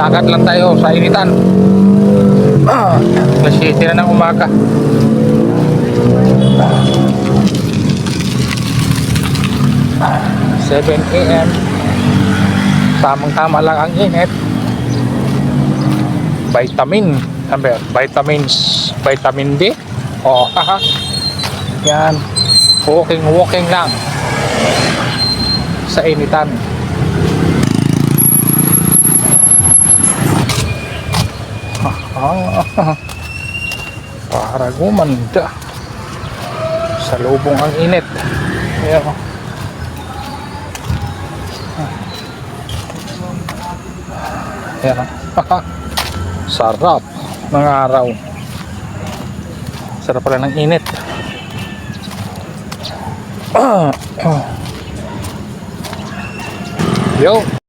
lakad lang tayo sa initan. Alas 7 na ng umaga. Seven AM. Tamang-tama lang ang init. Vitamin. Sabi, vitamin D. Oh, haha. Yan. Walking lang sa initan. Para gumanda sa lubong ang init. Ayan. Ayan. Sarap ng araw. Sarap pala ng init. Yo.